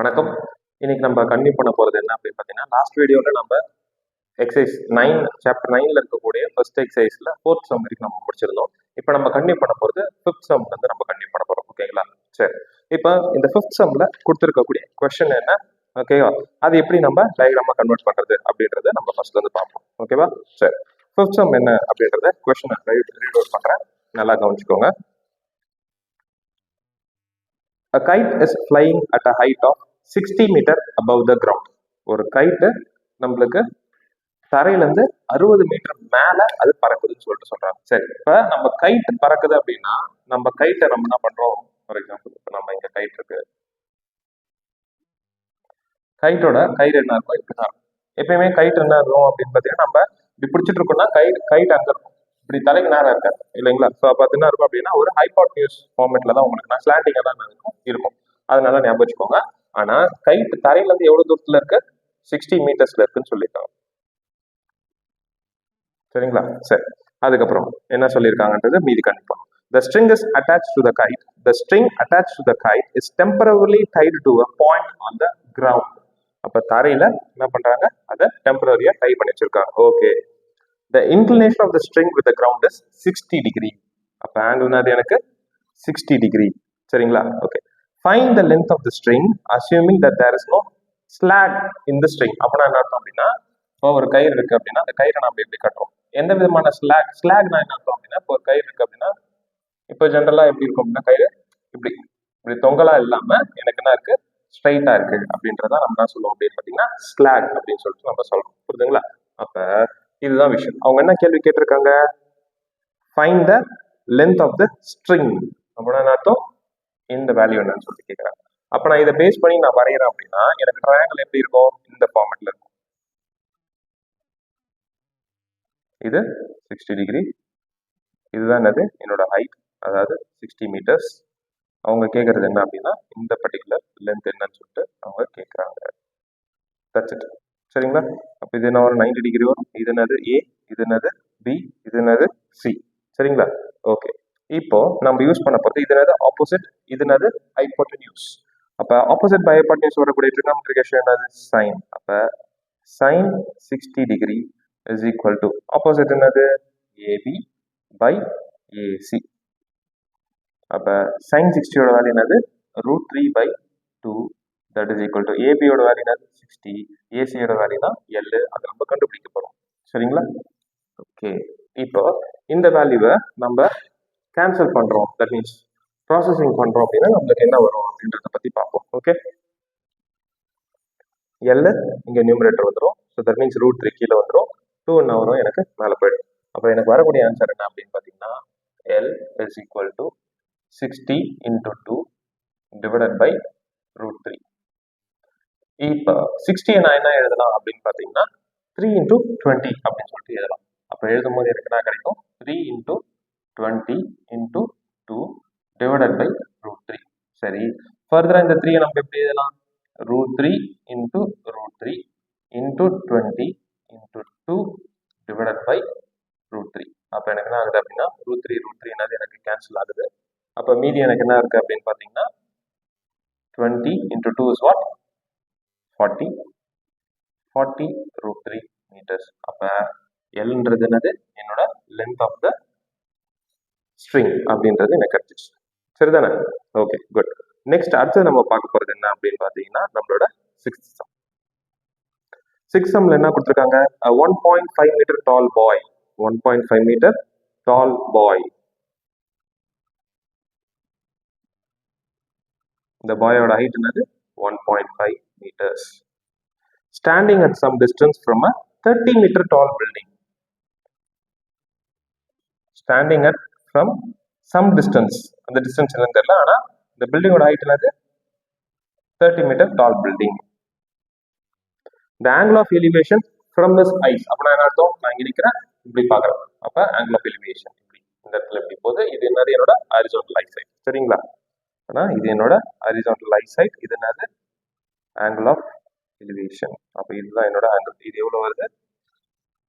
வணக்கம். இன்னைக்கு நம்ம கன்டினியூ பண்ண போகிறது என்ன அப்படின்னு பார்த்தீங்கன்னா, லாஸ்ட் வீடியோவில் நம்ம எக்ஸசைஸ் 9 சாப்டர் 9ல் இருக்கக்கூடிய ஃபர்ஸ்ட் எக்ஸசைஸில் ஃபோர்த் சம் வரைக்கும் நம்ம முடிச்சிருந்தோம். இப்போ நம்ம கன்டினியூ பண்ண போகிறது ஃபிஃப்த் சம் வந்து நம்ம கன்டினியூ பண்ண போகிறோம். ஓகேங்களா? சரி, இப்போ இந்த ஃபிஃப்த் சம்மில் கொடுத்துருக்கக்கூடிய கொஸ்டின் என்ன, ஓகேவா, அது எப்படி நம்ம டயக்ராமாக கன்வெர்ட் பண்ணுறது அப்படின்றத நம்ம ஃபர்ஸ்ட்லேருந்து பார்ப்போம். ஓகேவா? சரி, ஃபிஃப்த் சம் என்ன அப்படின்றத கொஸ்டினை ரீட் அவுட் பண்ணுறேன், நல்லா கவனிச்சுக்கோங்க. A kite is flying at a height of 60 meter above the ground. ஒரு கைட்டு நம்மளுக்கு தரையிலேருந்து 60 மீட்டர் மேலே அது பறக்குதுன்னு சொல்றாங்க. சரி, இப்போ நம்ம கைட்டு பறக்குது அப்படின்னா நம்ம கைட்டை நம்ம என்ன பண்ணுறோம்? ஃபார் எக்ஸாம்பிள், இப்போ நம்ம இங்கே கைட் இருக்கு, கைட்டோட கயிறு என்ன இருக்கும்? இப்படி தான் இருக்கும். எப்பயுமே கைட்டு என்ன இருக்கும் அப்படின்னு பார்த்தீங்கன்னா, நம்ம இப்படி பிடிச்சிட்டு இருக்கோம்னா கைட் அங்கே இருக்கும், இப்படி தலைக்கு நேரம் இருக்காது இல்லைங்களா? ஸோ அப்போ என்ன இருக்கும் அப்படின்னா ஒரு ஹைபாட்னியூஸ் ஃபார்மேட்ல தான் உங்களுக்கு நான் ஸ்லாண்டிங்காக தான் இருக்கும். அதனால ஞாபகம் வச்சுக்கோங்க. ஆனா கைட் தரையிலேருந்து எவ்வளவு தூரத்துல இருக்கு? 60 மீட்டர்ஸ்ல இருக்குன்னு சொல்லியிருக்காங்க. சரிங்களா? சரி, அதுக்கப்புறம் என்ன சொல்லியிருக்காங்கன்றது மீதி கண்டிப்பா. The string is attached to the kite. The string attached to the kite is temporarily tied to a point on the ground. அப்ப தரையில என்ன பண்றாங்க? அதை டெம்பரரியா டை பண்ணி வச்சிருக்காங்க. Okay. The inclination of the string with the ground is 60 degree. அப்ப angle எனக்கு 60 degree. சரிங்களா? Okay. Find the length of the string assuming that there is no slack in the string. அப்படின்னா என்ன அர்த்தம் அப்படின்னா, இப்போ ஒரு கயிறு இருக்கு அப்படின்னா அந்த கயிறை நம்ம எப்படி கட்டுறோம்? எந்த விதமான ஸ்லாக்னா என்ன அர்த்தம் அப்படின்னா, இப்போ ஒரு கயிறு இருக்கு அப்படின்னா இப்போ ஜென்ரலா எப்படி இருக்கும் அப்படின்னா கயிறு இப்படி இப்படி தொங்கலா இல்லாம எனக்கு என்ன இருக்கு? ஸ்ட்ரைட்டா இருக்கு அப்படின்றத நம்ம என்ன சொல்லுவோம் அப்படின்னு பார்த்தீங்கன்னா ஸ்லாக் அப்படின்னு சொல்லிட்டு நம்ம சொல்றோம். புரியுதுங்களா? அப்ப இதுதான் விஷயம். அவங்க என்ன கேள்வி கேட்டிருக்காங்க? Find the length of the string. அப்படின்னா என்ன அர்த்தம்? இந்த வேல்யூ என்னன்னு சொல்லி கேட்குறாங்க. அப்போ நான் இதை பேஸ் பண்ணி நான் வரைகிறேன் அப்படின்னா எனக்கு ட்ரையாங்கிள் எப்படி இருக்கும்? இந்த ஃபார்மேட்ல இருக்கும். இது 60 டிகிரி, இதுதான் என்னது? என்னோட ஹைட், அதாவது 60 மீட்டர்ஸ். அவங்க கேட்கறது என்ன அப்படின்னா இந்த பர்டிகுலர் லென்த் என்னன்னு சொல்லிட்டு அவங்க கேட்குறாங்க. That's it. சரிங்களா? அப்போ இது என்ன ஒரு 90 டிகிரி வரும். இது என்னது? ஏ, இது என்னது? பி, இது என்னது? சி. சரிங்களா? ஓகே. இப்போ நம்ம யூஸ் பண்ண போகிறது இது என்னது? ஆப்போசிட், இது என்னது? ஹைபோட்டென்யூஸ். அப்போ ஆப்போசிட் பை ஹைபோட்டென்யூஸ் வரக்கூடிய ட்ரிகோமெட்ரிக் என்னது? சைன். அப்போ sine 60 degree is equal to opposite என்னது? AB by AC. அப்போ சைன் 60யோட வேல்யூ என்னது? √3/2. தட் இஸ் ஈக்குவல் டு ஏபியோட வேல்யூ என்னது? 60, ஏசியோட வேல்யூ தான் எல். அதை நம்ம கண்டுபிடிக்க போகிறோம். சரிங்களா? ஓகே. இப்போ இந்த வேல்யூவை நம்ம கேன்சல் பண்றோம், தட் மீன்ஸ் ப்ராசஸிங் பண்றோம் அப்படின்னா நம்மளுக்கு என்ன வரும் அப்படின்றத பத்தி பார்ப்போம். ஓகே, எல் இங்க நியூமரேட்டர் வந்துடும். ஸோ தட் மீன்ஸ் √3 கீழே வந்துடும். 2 என்ன வரும்? எனக்கு மேலே போயிடும். அப்போ எனக்கு வரக்கூடிய ஆன்சர் என்ன அப்படின்னு பார்த்தீங்கன்னா L is equal to 60 × 2 divided by √3. இப்போ 60 நான் என்ன எழுதலாம் அப்படின்னு பார்த்தீங்கன்னா 3 × 20 அப்படின்னு சொல்லிட்டு எழுதலாம். அப்போ எழுதும் போது எனக்கு என்ன கிடைக்கும்? 3 × 20 × 2 டிவைடட் பை √3. சரி, ஃபர்தரா இந்த 3 நம்ம எப்படி எழுதலாம்? √3 × √3 × 20 × 2 டிவைடட் பை √3. அப்போ எனக்கு என்ன ஆகுது அப்படின்னா √3 என்னது எனக்கு கேன்சல் ஆகுது. அப்போ மீதி எனக்கு என்ன இருக்கு அப்படின்னு பார்த்தீங்கன்னா 20 × 2 இஸ் வாட்? 40 √3 மீட்டர்ஸ். அப்போ எல்ன்றது என்னது? என்னோட லென்த் ஆஃப் த ஸ்ட்ரிங் அப்படின்றது எனக்கு கிடைச்சிச்சு. சரிதானே? Okay, good. நெக்ஸ்ட் அடுத்து நம்ம பார்க்க போறது என்ன அப்படின்னு பார்த்தீங்கன்னா நம்மளோட சிக்ஸ்த் சம். சிக்ஸ்த் சம்ல என்ன கொடுத்துருக்காங்க? 1.5 மீட்டர் டால் பாய். 1.5 மீட்டர் டால் பாய். இந்த பாயோட ஹைட் என்னது? 1.5 meters. Standing at some distance from a 30 meter tall building. Standing at from some distance. அந்த டிஸ்டன்ஸ் என்னன்னு தெரியல, ஆனா இந்த பில்டிங்கோட ஹைட் என்னது? 30 meter tall building. The angle of elevation from this height. அப்ப நான் என்ன அர்த்தம்? நான் இங்க நிக்கிறேன், இப்படி பாக்குறேன். அப்ப angle of elevation இப்படி இந்த இடத்துல இப்படி போகுது. இது என்னது? என்னோட horizontal eyesight. சரிங்களா? ஆனா இது என்னோட horizontal eyesight. இது என்னது? angle of elevation. அப்ப இதுதான் என்னோட angle. இது எவ்வளவு வருது?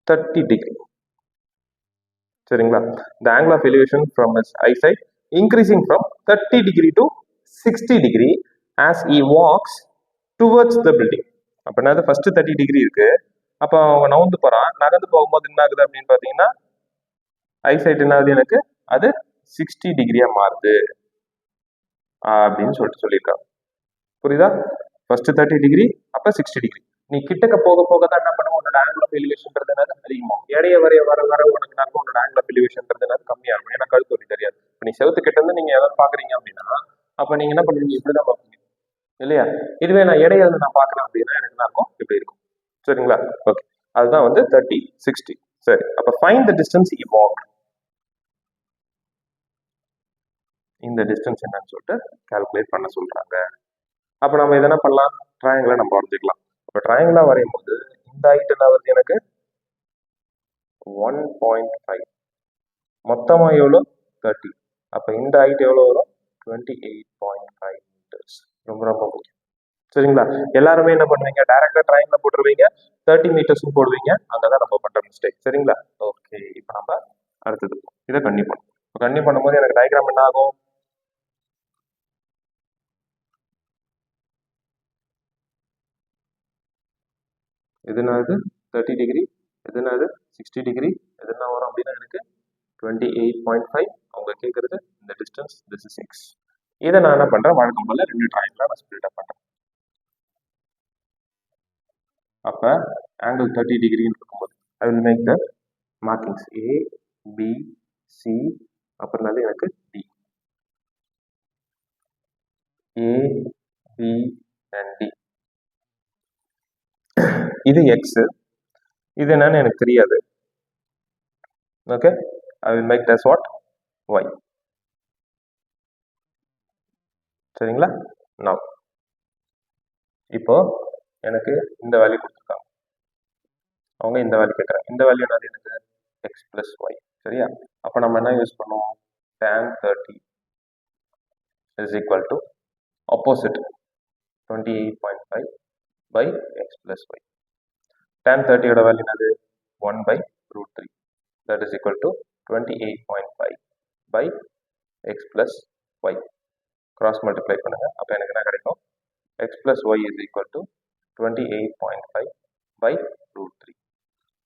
30 degree. சரிங்களா? The angle of elevation from his eyesight increasing from 30 degree to 60 degree as he walks towards the building. அப்போ என்னது ஃபர்ஸ்ட் 30 டிகிரி இருக்கு. அப்போ அவங்க நவுந்து போறான். நகர்ந்து போகும்போது என்ன ஆகுது அப்படின்னு பார்த்தீங்கன்னா ஐசைட் என்ன ஆகுது எனக்கு அது 60 டிகிரியா மாறுது அப்படின்னு சொல்லியிருக்காங்க. புரியுதா? ஃபர்ஸ்ட் 30 டிகிரி அப்ப 60 டிகிரி. நீ கிட்டக்க போக போக தான் என்ன பண்ணுவோம், உன்னோட ஆங்கிள் ஆஃப் எலிவேஷன்ன்றது என்னது அதிகமாகும். எடைய வர வர உனக்கு என்ன உன்னோட ஆங்கிள் ஆஃப் எலிவேஷன்ன்றது என்னது கம்மியாகும். ஏன்னா கழுத்து வலி தெரியாது. இப்போ நீ செவத்து கிட்ட இருந்து நீங்க எதாவது பாக்குறீங்க அப்படின்னா அப்ப நீங்க என்ன பண்ணுவீங்க, இப்படிதான் பார்ப்பீங்க இல்லையா? இதுவே நான் எடையில இருந்து நான் பாக்குறேன் அப்படின்னா எனக்கு என்ன இருக்கும், இப்படி இருக்கும். சரிங்களா? ஓகே, அதுதான் வந்து 30 60. சரி, அப்ப find the distance you walk. இந்த டிஸ்டன்ஸ் என்னன்னு சொல்லிட்டு கால்குலேட் பண்ண சொல்றாங்க. அப்ப நம்ம எதனா பண்ணலாம், ட்ரையாங்கிளை நம்ம வரைஞ்சிக்கலாம். இப்போ ட்ரையாங்கிளா வரையும் போது இந்த ஹைட் என்ன வருது எனக்கு 1.5, மொத்தமா எவ்வளோ 30. அப்ப இந்த ஹைட் எவ்வளோ வரும் 28.5 மீட்டர்ஸ். ரொம்ப ரொம்ப முக்கியம். சரிங்களா? எல்லாருமே என்ன பண்ணுவீங்க, டைரக்டா ட்ரையாங்கிள போட்டுருவீங்க, 30 மீட்டர்ஸ் போடுவீங்க. அங்கதான் நம்ம பண்ற மிஸ்டேக். சரிங்களா? ஓகே, இப்போ நம்ம அடுத்தது இதை கன்டினியூ பண்ணுவோம். கன்டினியூ பண்ணும்போது எனக்கு டயக்ராம் என்ன ஆகும், எதுனாது 30 டிகிரி, எதுனாது 60 டிகிரி, எதுனா வரும் அப்படின்னா எனக்கு 28.5. அவங்க கேட்கறது இந்த டிஸ்டன்ஸ், திஸ் இஸ் x. இதை நான் என்ன பண்றேன், வழக்கம் போல 2 ட்ரையாங்கிளா நான் ஸ்ப்ளிட் அப் பண்றேன். அப்ப ஆங்கிள் 30 டிகிரின்னு இருக்கும்போது I will make the markings A, B, C, அப்புறம் எனக்கு D. A, B and D. இது x, இது என்னன்னு எனக்கு தெரியாது. Okay, I will make this what y. சரிங்களா? now இப்போ எனக்கு இந்த வேல்யூ கொடுத்துருக்காங்க, அவங்க இந்த வேல்யூ கேட்குறாங்க. இந்த வேல்யூ என்னது எனக்கு எக்ஸ் பிளஸ் ஒய். சரியா? அப்போ நம்ம என்ன யூஸ் பண்ணுவோம், tan 30 is equal to opposite 28.5 by x plus y. tan 30 ஓட வேல்யூ என்னது 1 by root 3, that is equal to 28.5 by x plus y. Cross multiply பண்ணுங்க. அப்போ எனக்கு என்ன கிடைக்கும், x plus y is equal to 28.5 by root 3.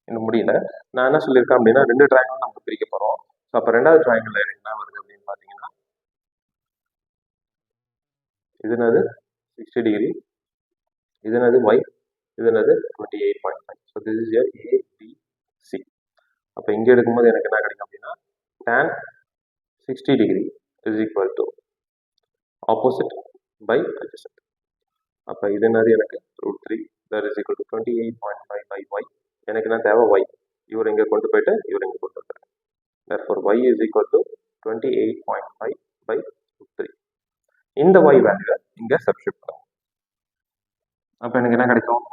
இன்னும் முடியல. நான் என்ன சொல்லியிருக்கேன் அப்படின்னா 2 ட்ரையாங்கிள் நம்ம பிரிக்க போறோம். ஸோ அப்போ 2வது ட்ரையாங்கிள் எனக்கு என்ன வருது அப்படின்னு பார்த்தீங்கன்னா இது என்னது 60 டிகிரி, இது என்னது ஒய், இது என்னது 28.5. So this is your ABC. அப்போ இங்கே எடுக்கும்போது எனக்கு என்ன கிடைக்கும் அப்படின்னா tan 60 degree is equal to opposite by adjacent. அப்போ இது என்னது எனக்கு root 3, that is equal to 28.5 by y. எனக்கு என்ன தேவை ஒய், இவர் இங்கே கொண்டு போயிட்டு இவர் இங்கே கொண்டு வந்துடுறேன். therefore y is equal to 28.5 by root 3. இந்த y வேல்யூ இங்க சப்ஸ்டிட்யூட் பண்ணுவோம். அப்ப எனக்கு என்ன கிடைக்கும்,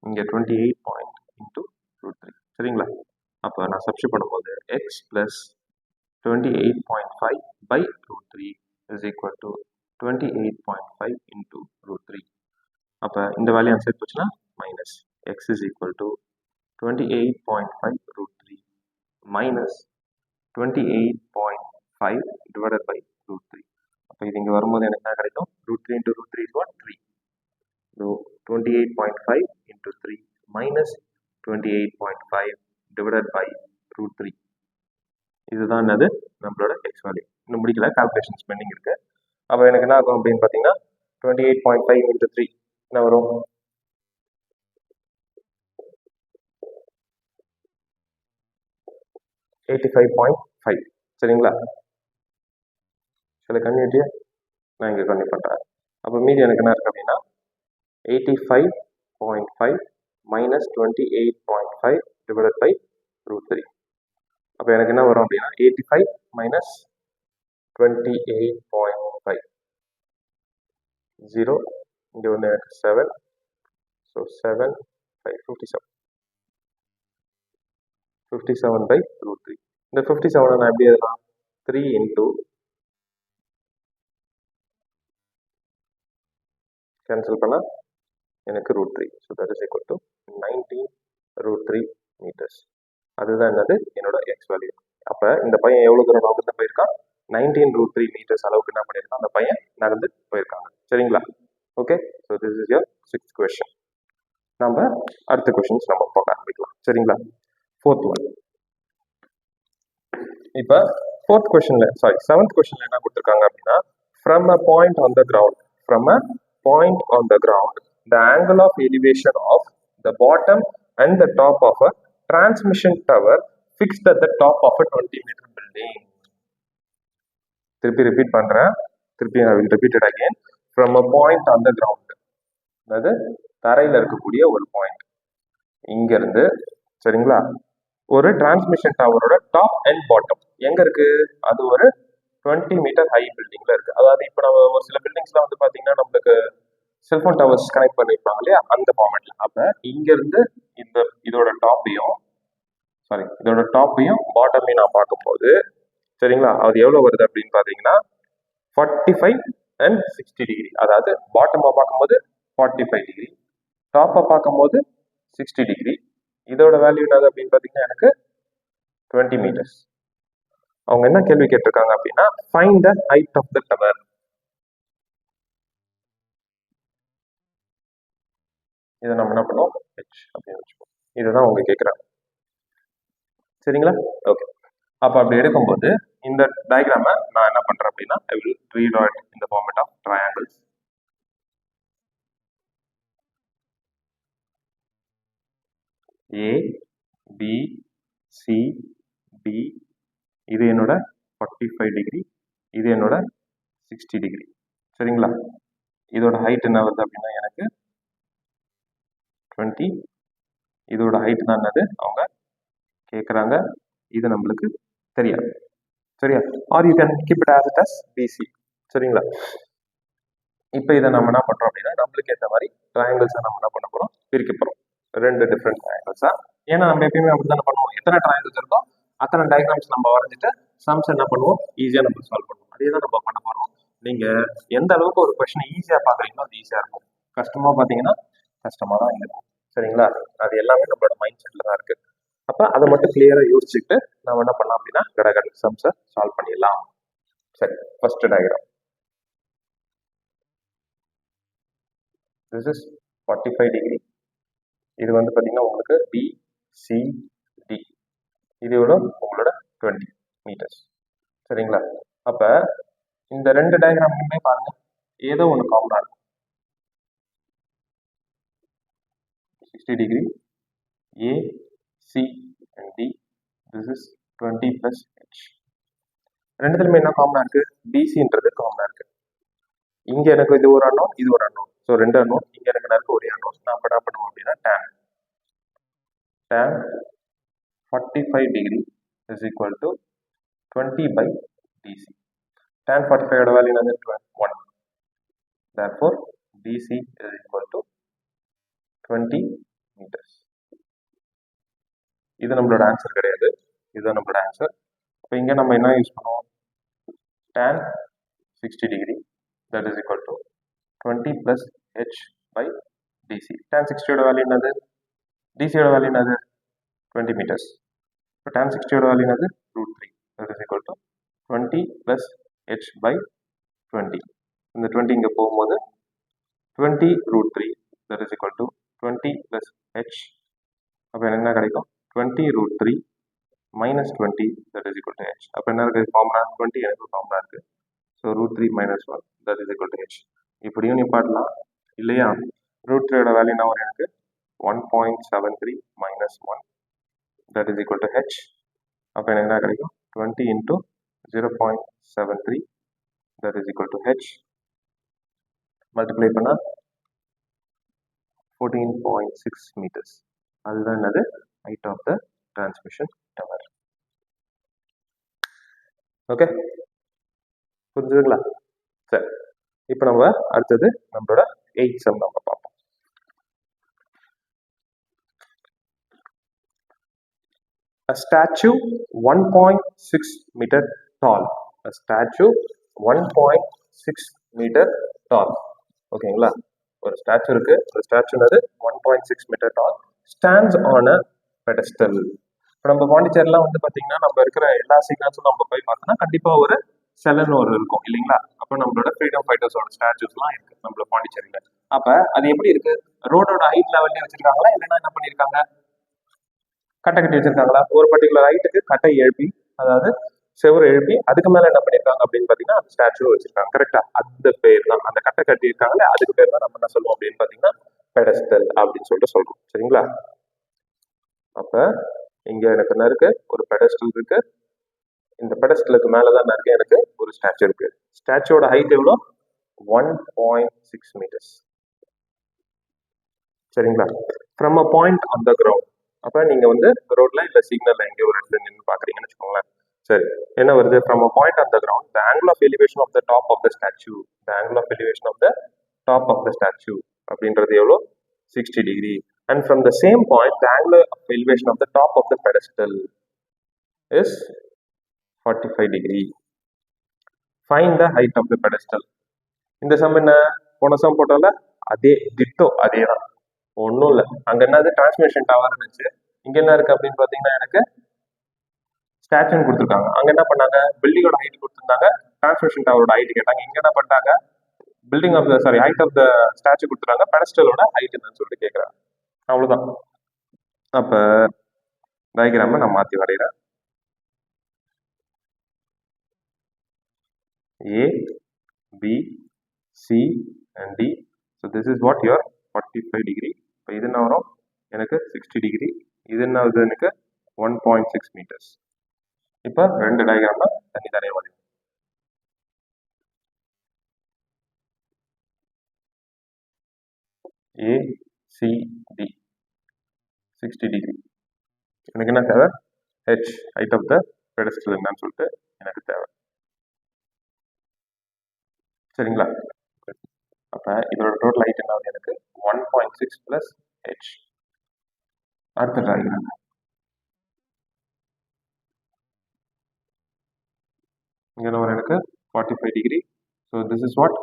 இங்க 28 பாயிண்ட் இன்டு ரூட் 3. சரிங்களா? அப்ப நான் சப்ஸ்டிட்யூட் பண்ணும்போது x plus 28.5 by root 3 is equal to 28.5 into root 3. அப்ப இந்த வேல்யூ ஆன்சர் போச்சுன்னா minus x is equal to 28.5 root 3 minus 28.5 divided by root 3. அப்போ இது இங்கே வரும்போது எனக்கு என்ன கிடைக்கும், root 3 into root 3 is what 3. So 28.5 into 3 minus 28.5 divided by root 3. இதுதான் என்னது நம்மளோட x வேல்யூ. இன்னும் முடிக்கல, கால்குலேஷன்ஸ் பெண்டிங் இருக்கு. அப்போ எனக்கு என்ன ஆகும் அப்படின்னு பார்த்தீங்கன்னா 28.5 into 3 என்ன வரும், 85.5. சரிங்களா? சில கன்யூட்டியா நான் இங்கே கன்யூ பண்ணுறேன். அப்போ மீதி எனக்கு என்ன இருக்கு அப்படின்னா 85.5 மைனஸ் 28.5 டிவைடட் பை ரூட் 3. அப்போ எனக்கு என்ன வரும் அப்படின்னா 85 மைனஸ் 28.5 0, இங்கே வந்து எனக்கு 7, ஸோ 7 5 57 பை ரூட் 3. இந்த 57 நான் எப்படி எழுதலாம், 3 இன்டூ கேன்சல் பண்ணா எனக்கு root 3. So that is equal to 19 root 3 meters. அதுதான் என்னது என்னோட எக்ஸ் வேல்யூ. அப்போ இந்த பையன் எவ்வளோ தூரம் நகர்ந்து போயிருக்கான், 19√3 மீட்டர்ஸ் அளவுக்கு என்ன பண்ணியிருக்கான் அந்த பையன் நடந்து போயிருக்காங்க. சரிங்களா? Okay, so this is your 6th question. நம்ம அடுத்த கொஸ்டின்ஸ் நம்ம பார்க்க ஆரம்பிக்கலாம். சரிங்களா? 4th one. இப்போ 7th கொஸ்டின்ல என்ன கொடுத்துருக்காங்க அப்படின்னா, from a point on the ground, the angle of elevation of the bottom and the top of a transmission tower fixed at the top of a 20-meter building. திருப்பி repeat பண்றேன். I will repeat it again. From a point on the ground, அதாவது தரையில இருக்கக்கூடிய ஒரு point, இங்க இருந்து சரிங்களா, ஒரு டிரான்ஸ்மிஷன் டவரோட டாப் அண்ட் பாட்டம் எங்க இருக்கு, அது ஒரு 20 மீட்டர் ஹை பில்டிங்ல இருக்கு. அதாவது இப்போ நம்ம ஒரு சில பில்டிங்ஸ்லாம் வந்து பாத்தீங்கன்னா நம்மளுக்கு செல்போன் டவர்ஸ் கனெக்ட் பண்ணிருப்பாங்க இல்லையா, அந்த ஃபார்மேட்ல. அப்ப இங்க இருந்து இதோட டாப்பையும் பாட்டமையும் நான் பார்க்கும்போது சரிங்களா, அது எவ்வளவு வருது அப்படின்னு பாத்தீங்கன்னா 45 and 60 டிகிரி. அதாவது பாட்டமா பார்க்கும்போது 45 டிகிரி, டாப்பை பார்க்கும்போது 60 டிகிரி. இதோட வேல்யூ என்னது அப்படின்னு பாத்தீங்கன்னா எனக்கு 20 மீட்டர்ஸ். அவங்க என்ன கேள்வி கேட்டிருக்காங்க அப்படின்னா, find the height of the tower. இதை நம்ம என்ன பண்ணுவோம், h அப்படின்னு வச்சுப்போம். இதுதான் அவங்க கேட்குறாங்க. சரிங்களா? ஓகே, அப்போ அப்படி எடுக்கும்போது இந்த டயக்ராமை நான் என்ன பண்றேன் அப்படின்னா, I will read it in the format of triangles. A, B, C, D. இது என்னோட 45 டிகிரி, இது என்னோட 60 டிகிரி. சரிங்களா? இதோட ஹைட் என்ன வருது அப்படின்னா எனக்கு 20. இதோட ஹைட் தான் என்னது அவங்க கேட்குறாங்க. இது நம்மளுக்கு தெரியாது. சரியா? Or you can keep it as it as BC. சரிங்களா? இப்போ இதை நம்ம என்ன பண்றோம் அப்படின்னா, நம்மளுக்கு ஏற்ற மாதிரி ட்ரையாங்கிள்ஸை நம்ம என்ன பண்ண போறோம், பிரிக்க போறோம். 2 டிஃப்ரெண்ட் ட்ரையாங்கிள்ஸா. ஏன்னா நம்ம எப்பயுமே அப்படி தானே பண்ணுவோம். எத்தனை ட்ரையாங்கிள்ஸ் இருக்கோ அத்தனை டயக்ராம்ஸ் நம்ம வரைஞ்சிட்டு சம்ஸ் என்ன பண்ணுவோம், ஈஸியா நம்ம சால்வ் பண்ணுவோம். அதே தான் நம்ம பண்ண போறோம். நீங்க எந்த அளவுக்கு ஒரு கொஸ்டின் ஈஸியா பாக்குறீங்களோ அது ஈஸியா இருக்கும். கஷ்டமா பாத்தீங்கன்னா கஷ்டமா தான் இருக்கும். சரிங்களா? அது எல்லாமே நம்மளோட மைண்ட் செட்ல தான் இருக்கு. அப்ப அதை மட்டும் கிளியரா யோசிச்சுட்டு நம்ம என்ன பண்ணலாம் அப்படின்னா கடகட சம்ஸை சால்வ் பண்ணிடலாம். சரி, first diagram. This is 45 degree. இது வந்து பாத்தீங்கன்னா உங்களுக்கு BCD. இது எவ்வளோ, உங்களோட 20 மீட்டர்ஸ். சரிங்களா? அப்ப இந்த 2 டயக்ராம்லையுமே பாருங்க ஏதோ ஒன்று காமனா இருக்கும். 60 degree AC and D. This is 20 plus H. ரெண்டுத்துலையுமே என்ன காமனா இருக்கு, BCன்றது காமனா இருக்கு. இங்க எனக்கு இது ஒரு அன்னோன், இது ஒரு அன்னோன். So 2 unknown. இங்க எனக்கு இருக்கு ஒரு அன்னோன். நான் என்ன பண்ணுவோம் அப்படின்னா tan 45 degree is equal to 20 by BC. tan 45 ஓட வேல்யூ என்னது 1. Therefore BC is equal to 20 meters. இது நம்மளோட ஆன்சர் கிடையாது, இதுதான் நம்மளோட ஆன்சர். இப்போ இங்க நம்ம என்ன யூஸ் பண்ணுவோம், tan 60 degree that is equal to 20 plus H by DC. tan 60 ஓட வேல்யூ என்னது, DC ஓட வேல்யூ என்னது 20 meters. இப்போ tan 60 ஓட வேல்யூ என்னது √3 that is equal to 20 plus H by 20. இந்த 20 இங்க போகும்போது 20 √3 that is equal to 20 plus H. அப்போ என்ன கிடைக்கும், 20 √3 minus 20 that is equal to H. அப்போ என்ன இருக்கு ஃபார்முலா, 20 எனக்கு ஃபார்முலா இருக்கு. So √3 minus 1 that is equal to H. இப்படியும் நிப்பாட்டலாம் இல்லையா. √3 ஓட வேல்யூ என்ன வரும் எனக்கு 1.73 minus 1 that is equal to H. அப்போ எனக்கு என்ன கிடைக்கும் 20 into 0.73 that is equal to H. Multiply பண்ணா 14.6 meters. அதுதான் என்னது height of the transmission tower. Okay, புரிஞ்சுதுங்களா? சரி, இப்போ நம்ம அடுத்தது நம்மளோட 8th சம் நம்ம பார்ப்போம். A statue 1.6 meter tall. A statue 1.6 meter tall. ஓகேங்களா? ஒரு ஸ்டாச்சு இருக்கு. ஒரு ஸ்டாச்சுனது 1.6 meter tall stands on a pedestal. இப்போ நம்ம பாண்டிச்சேரிலாம் வந்து பார்த்தீங்கன்னா நம்ம இருக்கிற எல்லா சிக்னல்ஸும் நம்ம போய் பார்த்தோம்னா கண்டிப்பாக ஒரு செலன்னு ஒரு இருக்கும் இல்லைங்களா? அப்போ நம்மளோட ஃப்ரீடம் ஃபைட்டர்ஸோட ஸ்டாச்சுஸ்லாம் இருக்கு நம்மள பாண்டிச்சேரியில. அப்ப அது எப்படி இருக்கு? ரோடோட ஹைட் லெவல்லே வச்சிருக்காங்களா, இல்லைன்னா என்ன பண்ணிருக்காங்க, கட்டை கட்டி வச்சிருக்காங்களா? ஒரு பர்டிகுலர் ஹைட்டுக்கு கட்டை எழுப்பி, அதாவது செவரு எழுப்பி அதுக்கு மேல என்ன பண்ணிருக்காங்க அப்படின்னு பாத்தீங்கன்னா அந்த ஸ்டாச்சு வச்சிருக்காங்க. கரெக்டா? அந்த பேர் தான், அந்த கட்டை கட்டி இருக்காங்களே அதுக்கு பேர் தான் நம்ம என்ன சொல்லுவோம் அப்படின்னு பாத்தீங்கன்னா பெடஸ்டல் அப்படின்னு சொல்லிட்டு சொல்றோம். சரிங்களா? அப்ப இங்க எனக்கு என்ன இருக்கு? ஒரு பெடஸ்டல் இருக்கு. இந்த பெடஸ்டலுக்கு மேலதான் இருக்கு எனக்கு ஒரு ஸ்டாச்சு இருக்கு. ஸ்டாச்சுவோட ஹைட் எவ்வளோ? 1.6 meters. சரிங்களா? From a point on the ground. அப்ப நீங்க வந்து ரோட்ல இல்ல சிக்னல்ல எங்கேயோ ஒரு இடத்துல நின்று பாக்குறீங்கன்னு வச்சுக்கோங்களேன். சரி, என்ன வருது? From a point on the ground the angle of elevation of the top of the statue, the angle of elevation of the top of the statue அப்படின்றது எவ்வளோ? 60 degree. And from the same point the angle of elevation of the top of the pedestal is 45 degree. Find the height of the pedestal. இந்த some என்ன? போன some போட்டோம்ல அதே Tito, அதே தான், ஒன்றும் இல்லை. அங்க என்னது? டிரான்ஸ்மிஷன் டவர் இருந்துச்சு. இங்க என்ன இருக்கு அப்படின்னு பாத்தீங்கன்னா எனக்கு ஸ்டாச்சுன்னு கொடுத்துருக்காங்க. அங்க என்ன பண்ணாங்க? பில்டிங்கோட ஹைட் கொடுத்துருந்தாங்க, டிரான்ஸ்மிஷன் டவரோட ஹைட் கேட்டாங்க. இங்க என்ன பண்ணிட்டாங்க? Building of the sorry height of the statue கொடுத்துருக்காங்க, பெடஸ்டலோட ஹைட் என்னன்னு சொல்லிட்டு கேட்குறாங்க. அவ்வளவுதான். அப்ப டயக்ராம நான் மாத்தி வரைகிறேன். A, B, C and D. So this is what your 45 degree. இப்போ இது என்ன வரும்? எனக்கு 60 degree. இது என்ன ஆகுது? எனக்கு 1.6 meters. இப்போ ரெண்டு டயக்ராம தனித்தனியாக வரையும். A, C, D 60 degree. எனக்கு என்ன தேவை? H, height of the pedestal என்னன்னு சொல்லிட்டு எனக்கு தேவை. சரிங்களா? அப்ப இதோட டோட்டல் ஹைட் என்ன ஆகுது? எனக்கு 1.6 plus H. அடுத்த டயக்ராம். இங்க என்ன வரும்? எனக்கு 45 degree. So this is what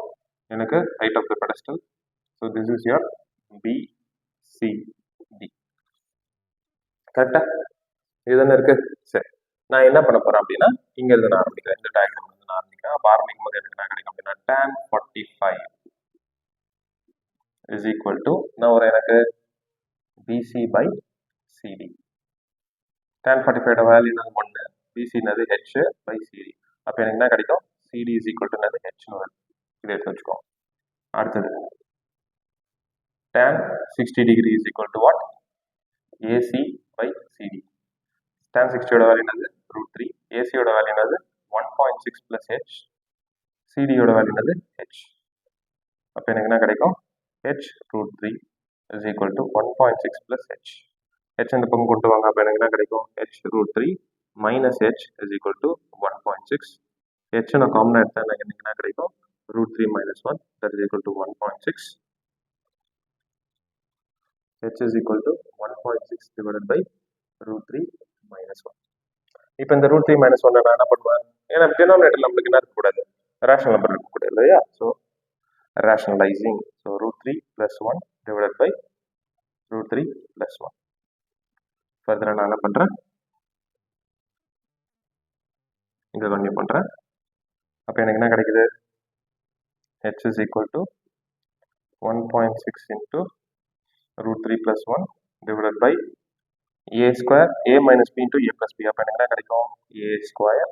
எனக்கு height of the pedestal. So this is your B, C, D. கரெக்டா? இதுதானே இருக்கு. சரி, நான் என்ன பண்ண போறேன் அப்படின்னா இங்க இருந்து நான் ஆரம்பிக்கிறேன். இந்த டயக்ராம் வந்து நான் ஆரம்பிக்கிறேன். அப்ப ஆரம்பிக்கும் போது எனக்கு என்ன கிடைக்கும் அப்படின்னா tan 45 is equal to நான் ஒரு எனக்கு BC by CD. tan 45 value என்னது? 1, BC என்னது? H by CD. அப்ப எனக்கு என்ன கிடைக்கும்? CD is equal to என்னது? H னு வரும். இதை எடுத்து வச்சுக்கோ. அடுத்தது tan 60 degree is equal to what? AC by CD. tan 60 ஓட வேல்யூ என்னது? √3. AC ஓட வேல்யூ என்னது? 1.6 plus H. CD ஓட வேல்யூ என்னது? H. அப்ப எனக்கு என்ன கிடைக்கும்? H √3 is equal to 1.6 plus H. H இந்த பக்கம் கொண்டு வாங்க. அப்ப எனக்கு என்ன கிடைக்கும்? H √3 minus H is equal to 1.6. H நான் காமனா எடுத்தா எனக்கு என்ன கிடைக்கும்? √3 minus 1, that is equal to 1.6. H is equal to 1.6 divided by √3 minus 1. இப்போ இந்த √3 minus 1 நான் என்ன பண்ணுவேன்? ஏன்னா டினாமினேட்டர் நம்மளுக்கு என்ன இருக்கக்கூடாது? ரேஷனல் நம்பர் இருக்கக்கூடாது இல்லையா? So rationalizing. So √3 plus 1 divided by √3 plus 1. ஃபர்தரா நான் என்ன பண்றேன்? இங்க கன்டினியூ பண்றேன். அப்ப எனக்கு என்ன கிடைக்குது? H is equal to 1.6 into √3 plus 1 divided by a square, a minus b into a plus b. அப்ப எனக்கு என்ன கிடைக்கும்? a square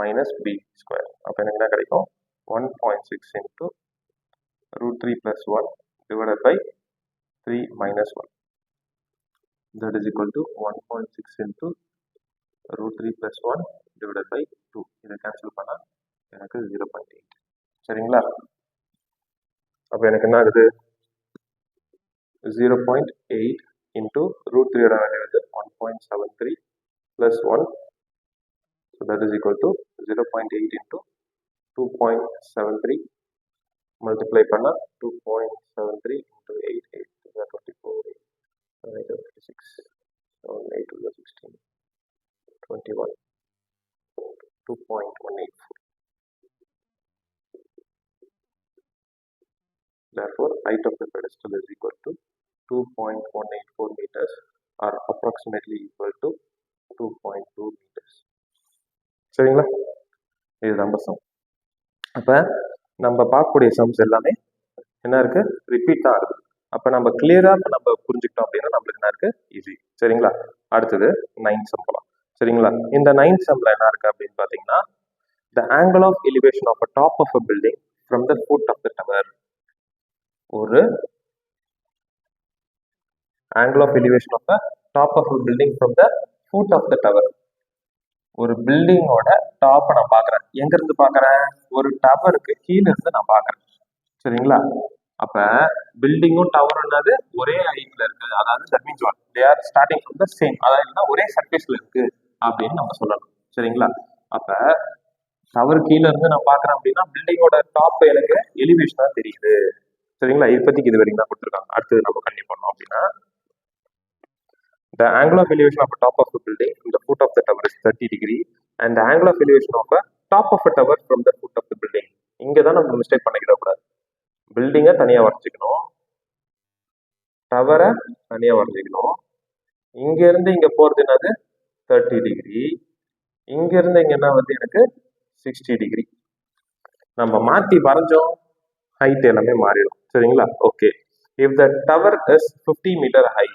minus b square. அப்ப எனக்கு என்ன கிடைக்கும்? 1.6 into √3 plus 1 divided by 3 minus 1. That is equal to 1.6 into √3 plus 1 divided by 2. இதை cancel பண்ணா எனக்கு 0.8. சரிங்களா? அப்ப எனக்கு என்ன ஆகுது? 0.8 into √3 ஓட வேல்யூ வந்து 1.73 plus 1. So that is equal to 0.8 into 2.73 multiply பண்ணா 2.73 into 8, 8 to the 24, 8 to the 36, 8 to the 16, 21, 2.184. Therefore, height of the pedestal is equal to 2.184 meters or approximately equal to 2.2 meters. சரிங்களா? இதுதான் some. அப்போ நம்ம பார்க்கக்கூடிய sums எல்லாமே என்ன இருக்கு, repeat தான் இருக்கு. அப்போ நம்ம கிளியரா நம்ம புரிஞ்சுக்கிட்டோம் அப்படின்னா நம்மளுக்கு என்ன இருக்கு, ஈஸி. சரிங்களா? அடுத்தது 9th சம் போலாம். சரிங்களா? இந்த 9th சம்ல என்ன இருக்கு அப்படின்னு பார்த்தீங்கன்னா, the angle of elevation of a top of a building from the foot of the tower. ஒரு angle of elevation of the top of a building from the foot of the tower. ஒரு பில்டிங்கோட டாப்பை நான் பார்க்குறேன். எங்க இருந்து பார்க்குறேன்? ஒரு டவருக்கு கீழே இருந்து நான் பார்க்குறேன். சரிங்களா? அப்ப பில்டிங்கும் டவர் என்னது ஒரே ஹைட்ல இருக்கு. அதாவது that means what, they are starting from the same, அதாவது ஒரே சர்ஃபேஸ்ல இருக்கு அப்படின்னு நம்ம சொல்லணும். சரிங்களா? அப்ப டவர் கீழே இருந்து நான் பார்க்குறேன் அப்படின்னா பில்டிங்கோட டாப் எனக்கு எலிவேஷனா தெரியுது. சரிங்களா? இப்போதைக்கு இது வரைக்கும் தான் கொடுத்துருக்காங்க. அடுத்தது நம்ம கண்டினியூ பண்ணோம் அப்படின்னா, the angle of elevation of the top of the building from the foot of the tower is 30 degree and the angle of elevation of the top of a tower from the foot of the building. இங்கே தான் நம்ம mistake பண்ணிக்கிட கூடாது. பில்டிங்கை தனியாக வரைஞ்சிக்கணும், டவரை தனியாக வரைஞ்சிக்கணும். இங்கேருந்து இங்கே போகிறது என்னது 30 டிகிரி, இங்கேருந்து இங்கே என்ன வந்து எனக்கு 60 டிகிரி. நம்ம மாற்றி வரைஞ்சோம், ஹைட் எல்லாமே மாறிடும். சரிங்களா? Okay. If the tower is 50 meter high,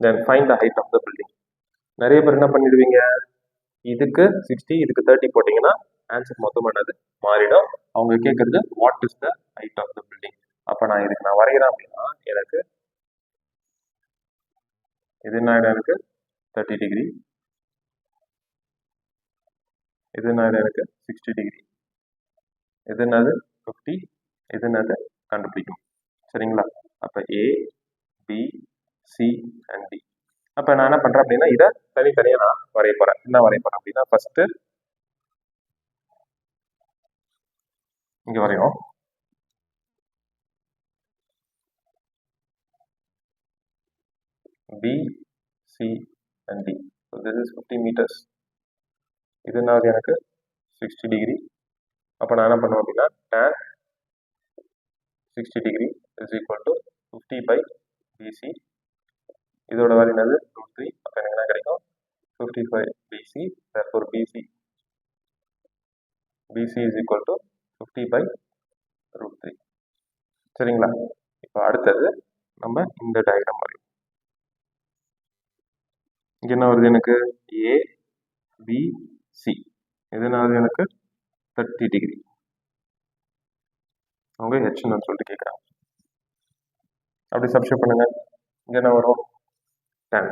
then find the height of the building. நிறைய பேர் என்ன பண்ணிடுவீங்க, இதுக்கு 60 இதுக்கு 30 போட்டிங்கன்னா ஆன்சர் மொத்தமாக என்னது மாறிடும். அவங்க கேட்கறது what is the height of the building. அப்போ நான் இதுக்கு நான் வரைகிறேன் அப்படின்னா எனக்கு இது என்ன ஆகிடும், எனக்கு 30 டிகிரி, இது என்ன ஆகிடும் எனக்கு 60 டிகிரி, இது என்னது 50, இது என்னது கண்டுபிடிக்கும். சரிங்களா? அப்போ ஏ பி சி அண்ட் டி. அப்போ நான் என்ன பண்ணுறேன் அப்படின்னா இதை தனித்தனியாக நான் வரைய போகிறேன். என்ன வரைய போகிறேன் அப்படின்னா ஃபர்ஸ்ட்டு இங்கே வரையும். B, C and D. So this is 50 meters. இது என்ன எனக்கு 60 டிகிரி. அப்போ நான் என்ன பண்ணுவேன் அப்படின்னா tan 60 degree is equal to 50 by BC. இதோட வேல்யூ என்னது √3. அப்போ எனக்கு என்ன கிடைக்கும் 55 BC. therefore BC is equal to 50 by √3. சரிங்களா? இப்போ அடுத்தது நம்ம இந்த டயக்ராம் வரையும். இங்கே என்ன வருது எனக்கு ஏ பி சி, இது என்ன வருது எனக்கு 30 டிகிரி. அவங்க ஹெச்னு சொல்லிட்டு கேட்குறாங்க. அப்படி சப்ஸ்டிட்யூட் பண்ணுங்க. இங்கே என்ன வரும் tan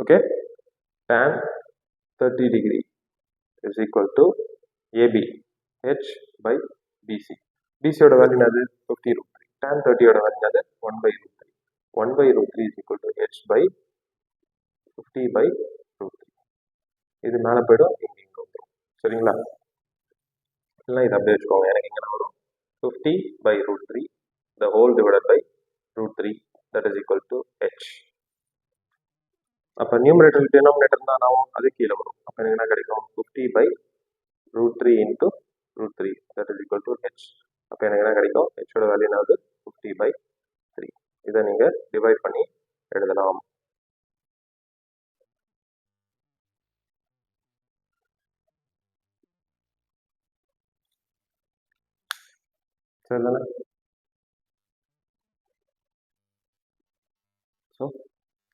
okay, tan 30 degree is equal to AB H by BC. BCயோட வேல்யூ என்னது 50 √3. tan 30யோட வேல்யூ என்னது 1 by √3. 1 by √3 is equal to H by 50 by √3. இது மேலே போய்டும், இங்கே வந்துடும். சரிங்களா? இல்லை இது அப்படியே வச்சுக்கோங்க. எனக்கு இங்கே வரும் 50 by √3 the whole divided by √3 that is equal to H. அப்போ நியூமரேட்டர் டினாமினேட்டர் தான் ஆகும், அது கீழே வரும். அப்போ எனக்கு என்ன கிடைக்கும் 50 by √3 into √3 that is equal to H. அப்போ எனக்கு என்ன கிடைக்கும், ஹெச்சோட வேல்யூ என்னது 50 by 3. இதை நீங்கள் டிவைட் பண்ணி எழுதலாம். சரிதானே? ஸோ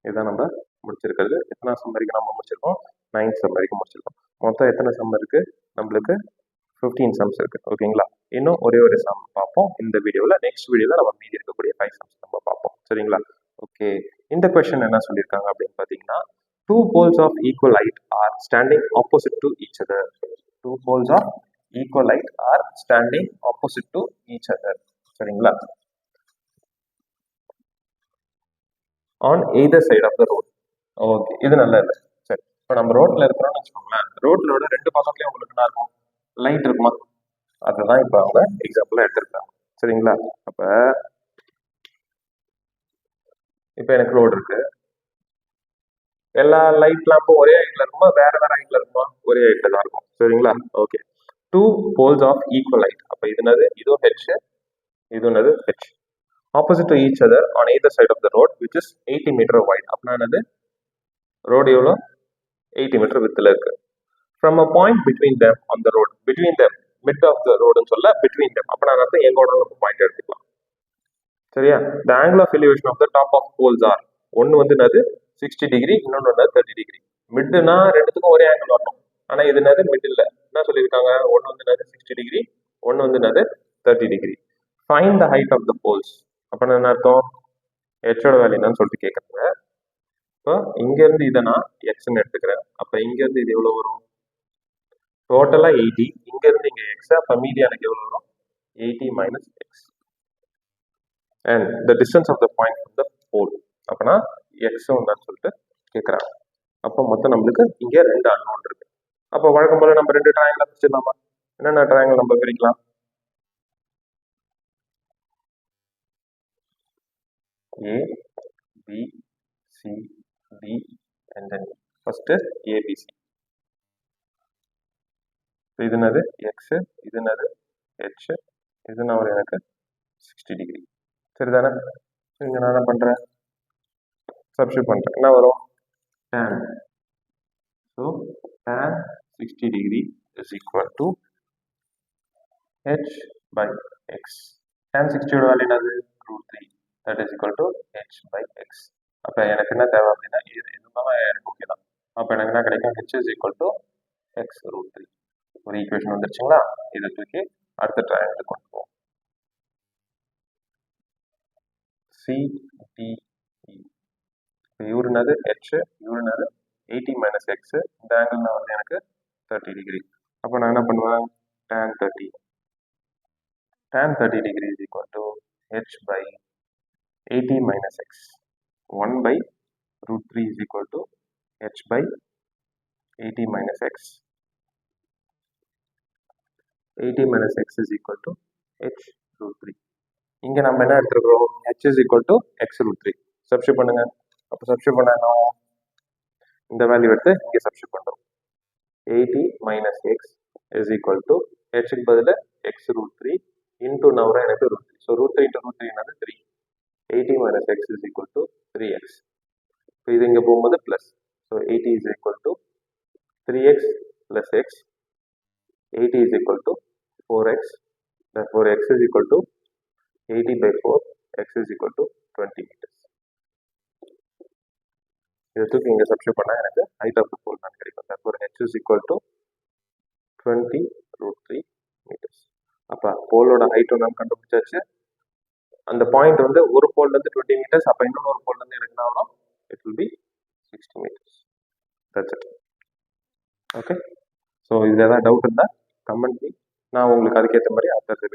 இதான் நம்ம முடிச்சிருக்கிறது. எத்தனை சம் வரைக்கும் நம்ம முடிச்சிருக்கோம்? 9th சம் வரைக்கும் முடிச்சிருக்கோம். மொத்தம் எத்தனை சம் இருக்கு நம்மளுக்கு? 15 சம்ஸ் இருக்கு. ஓகேங்களா? இன்னும் ஒரே ஒரு சம் பார்ப்போம் இந்த வீடியோவில். நெக்ஸ்ட் வீடியோவில் நம்ம மீதி இருக்கக்கூடிய 5 சம்ஸ் நம்ம பார்ப்போம். சரிங்களா? ஓகே, இந்த கொஸ்டின் என்ன சொல்லியிருக்காங்க அப்படின்னு பார்த்தீங்கன்னா, 2 poles of equal height are standing opposite to each other. 2 poles of equal height are standing opposite to each other. சரிங்களா? on either side of the road. Okay, இது நல்லா இல்லை. சரி, இப்போ நம்ம ரோட்ல இருக்கிறோம்னு வச்சுக்கோங்களேன். ரோட்லோட ரெண்டு பக்கத்துலயும் உங்களுக்கு என்ன இருக்கும், லைட் இருக்குமா? அதுதான் இப்போ அவங்க எக்ஸாம்பிளா எடுத்திருக்காங்க. சரிங்களா? அப்ப இப்போ எனக்கு ரோடு இருக்கு, எல்லா லைட் லேம்பும் ஒரே ஹைட்ல இருக்குமா, வேற வேற ஹைட்ல இருக்குமா? ஒரே ஹைட்ல தான் இருக்கும். சரிங்களா? Okay, 2 poles of equal height. அப்ப இது என்னது, இதுவும் ஹெச், இது என்னது H. Opposite to each other on either side of the road which is 80 metre wide. அப்படின்னா என்னது, ரோடு எவ்வளோ 80 மீட்டர் வித்தில் இருக்கு. From a point between them on the road, between them mid of the ரோடுன்னு சொல்ல between them, அப்போ நான் அர்த்தம் எங்கோட நம்ம பாயிண்ட் எடுத்துக்கலாம். சரியா? The angle of elevation of the top of poles are, ஒன்று வந்து என்னது 60 டிகிரி, இன்னொன்று வந்து 30 டிகிரி. மிட்டுனா ரெண்டுத்துக்கும் ஒரே ஆங்கிள் வரணும். ஆனால் இது என்னது மிட் இல்லை, என்ன சொல்லியிருக்காங்க, ஒன்று வந்து என்னது 60 டிகிரி, ஒன்று வந்து என்னது 30 degree. Find the height of the poles. அப்போ என்ன அர்த்தம், ஹெச்சோட வேல்யூ என்னன்னு சொல்லிட்டு கேட்குறாங்க. இப்போ இங்கேருந்து இதை நான் எக்ஸ்ன்னு எடுத்துக்கிறேன். அப்போ இங்கேருந்து இது எவ்வளோ வரும், டோட்டலாக 80, இங்கேருந்து இங்கே எக்ஸ், அப்போ மீதி எனக்கு எவ்வளோ வரும் 80 minus X. And the distance of the point of the pole, அப்போனா எக்ஸ் ஒன்றான்னு சொல்லிட்டு கேட்குறாங்க. அப்போ மொத்தம் நம்மளுக்கு இங்கே 2 அன்னோன் இருக்கு. அப்போ வழக்கம் போல நம்ம 2 ட்ரையாங்கிள் பிரிச்சிடலாமா? என்னென்ன ட்ரையாங்கிள் நம்ம பிரிக்கலாம்? A B C D and then first ABC. இது என்னது எக்ஸ், இது என்னது ஹெச், இது நான் ஒரு எனக்கு 60 டிகிரி. சரிதானே? இங்கே நான் என்ன பண்ணுறேன், சப்ஸ்டியூட் பண்ணுறேன். என்ன வரும், tan. So tan 60 degree is equal to h by x. tan 60 value என்னது √3, that is equal to h by x. அப்போ எனக்கு என்ன தேவை அப்படின்னா இது இருந்தாலும் எனக்கு ஓகே தான். அப்போ எனக்கு என்ன கிடைக்கும், h is equal to x √3. ஒரு ஈக்குவேஷன் வந்துருச்சுங்களா? இதை தூக்கி அடுத்த ட்ரையாங்கிள் கொண்டு போவோம். CDE, இவர் என்னது h, இவர் என்னது 80 மைனஸ் எக்ஸ், இந்த ஆங்கிள் வந்து எனக்கு 30 டிகிரி. அப்போ நான் என்ன பண்ணுவேன், tan 30 degree is equal to h by 80 minus x. 1 by √3 is equal to h by 80 minus x. 80 minus x is equal to h √3. இங்கே நம்ம என்ன எடுத்துருக்கோம், h is equal to x √3. Substitute பண்ணுங்க. அப்போ சப்ஸ்டியூட் பண்ண என்ன, இந்த வேல்யூ எடுத்து இங்கே சப்ஸ்டியூட் பண்ணுறோம். 80 minus x is equal to h க்கு பதில் x √3 into நான் எனக்கு √3. ஸோ √3 into √3 என்னது 3. 80 minus x is equal to 3x. So இது இங்கே போகும்போது plus. So 80 is equal to 3x plus x. 80 is equal to 4x. Therefore x is equal to 80 by 4. x is equal to 20 meters. இதை தூக்கி இங்கே substitute பண்ணால் எனக்கு height of the போல் தான் கிடைக்கும். Therefore h is equal to 20 √3 meters. அப்போ போலோட height ஒன்று கண்டுபிடிச்சாச்சு. அந்த பாயிண்ட் வந்து ஒரு போல்ல இருந்து 20 meters, அப்போ இன்னொரு ஒரு போல்ல இருந்து எனக்கு என்ன ஆகும், it will be 60 meters. That's it. Okay. So இதில் ஏதாவது டவுட் இருந்தால் கமெண்ட் பண்ணி நான் உங்களுக்கு அதுக்கேற்ற மாதிரி அடுத்த